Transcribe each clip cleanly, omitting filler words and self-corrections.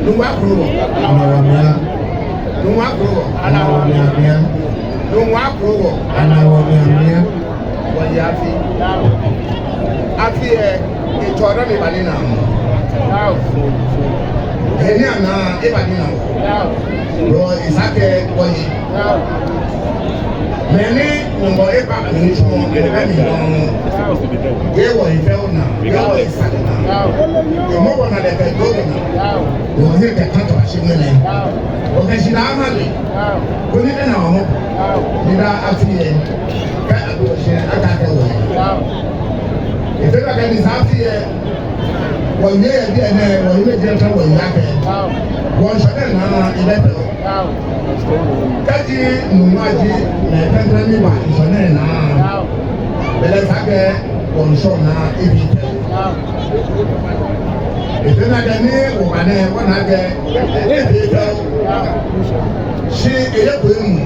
Nuwakro, Anawamia, Nuwakro, Anawamia, Nuwakro, Anawamia, Wayafi. Afi ìtọ́rọ́ mi bàdí náà. Ẹni àná ìbàdí náà. Lọ ìsákẹ́ wọ̀nyí. Mẹ́ni nùgbọ́ ìbá mi tún ẹni bẹ́ẹ̀ mi lọ́n. Yé wọ̀ ìfẹ́ wọn náà, yé wọ̀ ìsákẹ́ náà. Ìmọ̀ wọn náà lẹ́fẹ̀ẹ́ gbóògì náà. Wọ́n yẹ kẹ̀kẹ́ tó àṣẹ mẹ́lẹ̀. Òkèṣì náà hàn lè. Kò ní dẹ́nà ọ̀hún. Nígbà afi yẹ kẹ́ àbúrò àkàkẹ́ wọ̀ yẹ. Ìfẹ́ bá kẹ́ni sáfì yẹ. Wọ́n yẹ bí ẹ̀nà wọ́n yẹ jẹ́ ká wọ́n yá kẹ́. Wọ́n sọ̀rọ̀ náà ìbẹ́tẹ̀. Kẹ́jì nùmú àjí nà ẹ̀fẹ́fẹ́ mi wà ìsọ̀rọ̀ náà. Bẹ̀rẹ̀ sákẹ́ wọ́n sọ̀ náà ibi tẹ̀. Ìfẹ́ bá kẹ́ ní wọ̀wá náà wọ́n náà kẹ́ ẹ̀fẹ́ fẹ́. Ṣé èyẹ kò é mú?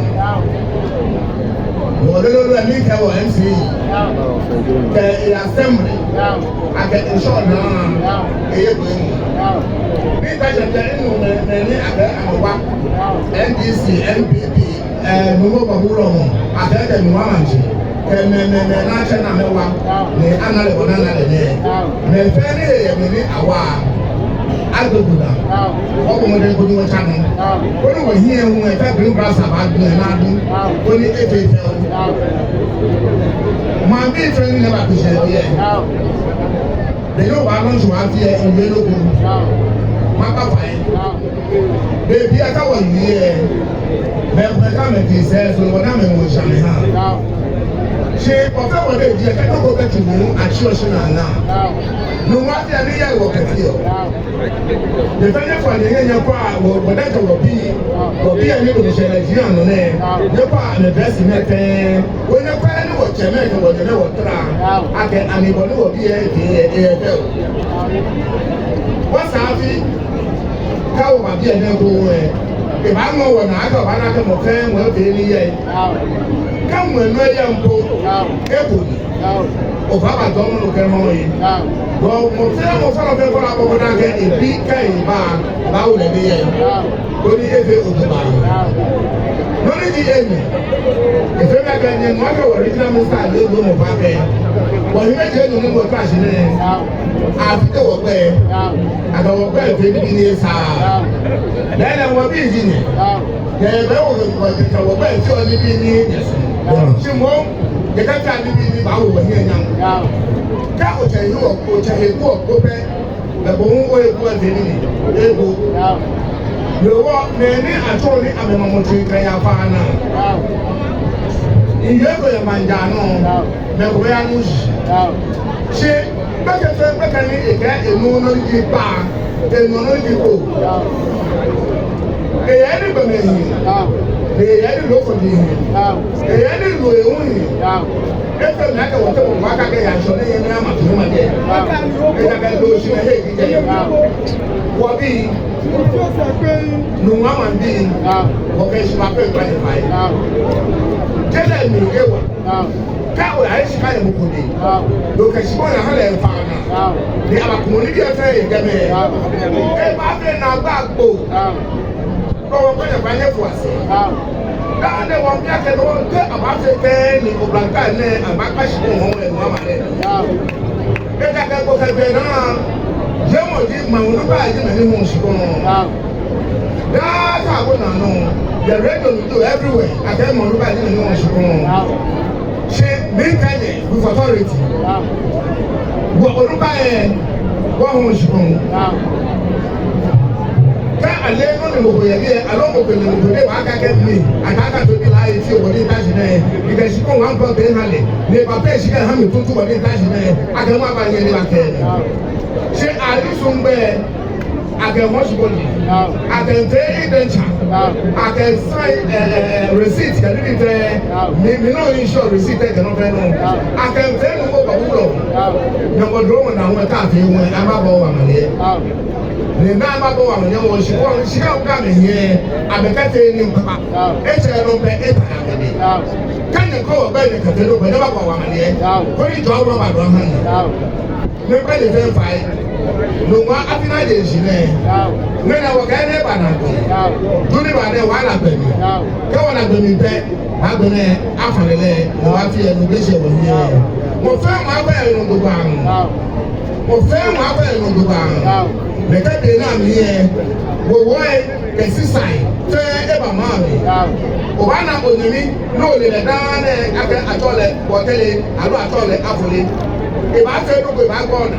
Wọ́n ẹ̀mí kẹwọ̀ MCE kẹ assembly akẹ nsọ́ọ̀ náà èyẹ kò é mú. Ní ìtajẹ̀jẹ̀ inú ní abẹ́ àmọ́wá NDC NPP nùgbọ́ bàbúrò wọn àtẹ̀tẹ̀ nùwọ́ àmàjì kẹmẹmẹmẹ n'akyẹ nà mẹwa ní analẹ wọn analẹ dẹ mẹfẹ ní èyẹ mi ní àwa agbègbè ọkọ wọn dẹ nkoni wọn kya no wọn ni wọn hi ẹhu ẹfẹ green grass abadun ẹ n'adun wọn ni efe efe o maa bí ìfẹ ní nẹba kò ṣe ẹbí ẹ lẹyìn ọba alonso wa fi ẹ ìwé lóko wọn bá fà ẹ bẹẹbi ẹka wọ ìwé ẹ mẹka mẹkì sẹ ẹ sọ wọn náà mẹ wọn ṣàmì hàn ṣe ọfẹ wọn dẹ di ẹ kẹkẹ kọ bẹ tù mú àti ọṣẹ nàánà nùwà tí a ní yẹ wọ kẹkẹ ọ yẹfẹ fọ ní yẹ kọ a wọ dẹkẹ wọ bí ẹni ló ṣe nàìjíríà nù nẹ yẹ kọ a mẹbẹsì mẹtẹ wọn yẹ kọ ẹni wọ kyẹ mẹkẹ wọ jẹmẹ wọ tẹrẹ akẹ àmìbọ ní wọ bí ẹ ẹ bẹ o wọn sàáfi káwọ bàbí ẹ dẹ kó wọn ẹ ìbá ń wọ náà akọ bá náà kẹ mọ fẹ wọn fẹ ní yẹ káwọn ẹnu ẹ yẹ mpọ ẹbù ni òfò àbàtọ ọmọ nìkẹ mọ yìí mo fẹ́ fẹ́ fọlọ àbọ̀bọ̀ náà kẹ ebi kẹyìn báwo lẹ bí yẹ o ní efe òtúbà yìí lórí di èmi efe bẹ kẹ ní wọn kẹ wọ regional minister lé ló mọ fà bẹ wọ́n yìí méjì ẹnu ní mo tó àṣírí ní àfikẹ́ wọ pẹ́ àtàwọ̀ pẹ́ efe bíbí ní sáà lẹ́yìn àwọn bí ìjì ni yẹ̀yẹ̀ wọ̀ wọ pẹ́ tí ọ níbí ní yẹ̀sùn ṣì mọ́ yẹ̀kẹ́ tí a níbí ní báwo wọ̀ ní ẹ̀yàn ká ọ̀kyẹ̀ yìí ọ̀kyẹ̀ ewu ọ̀kọ́ pẹ́ ẹ̀bùn ń wọ ewu ẹ̀dẹ̀ ní ewu yòówọ́ mẹ́ni àtọ́ ní amẹ́mọ́mọ́tò ìkẹyà fáa náà ìyẹ́ kò yẹ mànjà náà mẹ́kọ̀ọ́ yà ní oṣù ṣe bẹ́kẹ̀ ní ìkẹ́ ẹ̀nu náà yí pa ẹ̀nu náà yí kò èyẹ́ ní bẹ̀mẹ̀ yìí èyẹ́ ní lóko ní yìí èyẹ́ ní lò ewu yìí ẹ̀fẹ̀ mi àkẹ́ wọ́n tẹ̀ wọ́n wá kákẹ́ yà sọ ní yẹn ní àmà tó ní ma jẹ ẹ̀yà kẹ́ ló ṣì náà yẹ kí jẹ wọ́n bí nùwọ́n mà ń bí wọ́n kẹ́ ṣe máa pẹ́ ìgbà yẹn báyìí jẹ́lẹ̀ mi yé wa káwé ayé ṣe káyọ̀ mú kò dé lókèṣì bọ́ yà hàn lẹ́ nfa náà ní abakumuni bí ẹ fẹ́ yẹ gẹ́mẹ́ ẹ bá fẹ́ nà gbà gbò lọ́wọ́ kọ́ yẹn bá yẹ fò àṣẹ dáadé wọn bí akẹ́ ní wọn gbé àbáfẹ́ kẹ́ ní ọ̀bùrànkà ní àbákàṣì ní wọn ẹ̀ mọ́ àmàlẹ́ ẹ kàkẹ́ kó kẹ́kẹ́ náà yẹ wọ́n di màwọn nípa àyè nà ní wọn ṣùgbọ́n dáadé àbọ̀ nànú the radio we do everywhere akẹ́ mọ̀ nípa àyè nà ní wọn ṣùgbọ́n ṣe maintenance with authority wọ́n olùkọ́ yẹn wọ́n wọn ṣùgbọ́n ká alẹ́ ẹ̀rọ ni mo kò yẹ kí ẹ alọ́ mo kò lè mo kò dé wàá kàkẹ́ mi àkàkà tó bí láàyè tí o wọ́n ní ìtajà náà ìkànnì kò wọ́n bọ̀ bẹ́ẹ̀ hàn lẹ̀ ní bàbá èsì ká hàn mí tuntun wọ́n ní ìtajà náà àkàmú àbáyé ní wàá kẹ́ ẹ̀ ṣe àdìsùn bẹ́ẹ̀ àkàmọ́ ṣùgbọ́n ní àkàntẹ́ ìdẹ́ntsà àkànsáì receipt kàdí ní tẹ mi náà ní sọ receipt ẹ̀ kẹ́nọ́ fẹ́ nù àkàntẹ́ ní mo bọ̀ wúlọ̀ nyọ̀ngọ̀dọ̀ wọn náà wọn káàfin wọn ẹ̀ má bọ̀ wọn àmàlẹ́ ne nan ma bɔ wɔn nyɛ wɔn si wɔn si ka wɔn mi hiɛ abɛkɛtɛ ni nkpa ekyɛ no bɛ eta abɛde kanyɛ kɔ wɔ bɛyɛ kɛtɛ no bɛ ne ba bɔ wɔn adeɛ kɔni jɔ wɔn ma dɔn hàn ne bɛ ne fɛn fa yi No one Afina is in there. When I was getting a banana, do the banana while I been. Come on, I've been back. I'm going to after the leg, no, I feel no bishop here. Mo fẹ́ máa bẹ̀rẹ̀ ní gbogbo àrùn. Mo fẹ́ máa bẹ̀rẹ̀ ní gbogbo àrùn. Mẹ̀kẹ́dẹ̀ náà mi yẹ. Wòwò ẹ̀ kẹ̀sí sàn fẹ́ ẹ̀ bà máa mi. Òbá náà ònyìnbí náà lè lẹ̀ dáná ẹ̀ akẹ́ àtọ́lẹ̀ bọ̀tẹ́lẹ̀ àlọ́ àtọ́lẹ̀ àfọlẹ̀. Ìbá fẹ́ lóko ìbá gbọ́ ọ̀nà.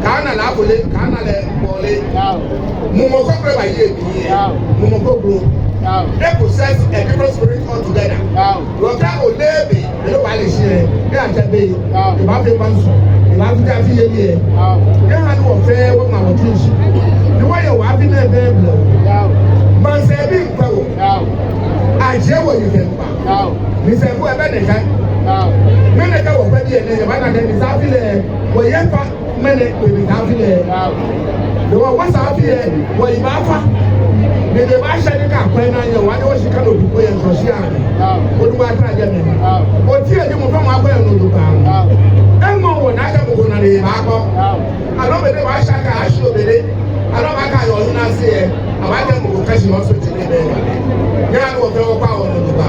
Kàánà làáfọlẹ̀ kàánà lẹ̀ bọ̀ọ̀lẹ̀. Mùmọ̀kọ́ pẹ̀lú àyè èmi yẹ. Mùmọ̀kọ́ gbòó. They possess a different spirit altogether. Lọ́kà olóòbí ló wà lè ṣe ẹ̀ ní àjẹbẹ́ ìbá fi máa ń sùn ìbá fi dá fi yé mi ẹ̀. Ní hàn ní wọ́n fẹ́ wọ́n máa wọ́n tún ṣe. Ní wọ́n yẹ wàá fi náà bẹ́ẹ̀ bìlọ̀. Màsẹ̀ bí nǹkan wò. Àjẹ́ wò yìí fẹ́ pa. Nìsẹ̀kú ẹ bẹ́ẹ̀ nìkan. Mẹ́nẹ̀kẹ́ wọ̀ fẹ́ bí ẹ̀ lẹ́yìn bàtà kẹ́ nìsáfilẹ̀ wọ̀ yẹn fa mẹ́nẹ̀ pèmí sáfilẹ̀. Lọ́wọ́ wọ́n sáfilẹ̀ wọ̀ yìí bá fa. Nede ba hyɛ ne ka kwan na yɛ wa ne wo sika no bi yɛ nso sia ani o du ba tra jɛ mi o ti yɛ ni mo fɛn mo akɔ yɛ no do pa ɛmɔ wo na hyɛ mo ko na de ba kɔ alo be de ba hyɛ ka ahyɛ o be de alo ba ka yɛ ɔno na se yɛ a ba jɛ mo ko kasi wɔn so ti ne bɛ yɛ yɛ ani wo fɛn wo pa wɔ no do pa.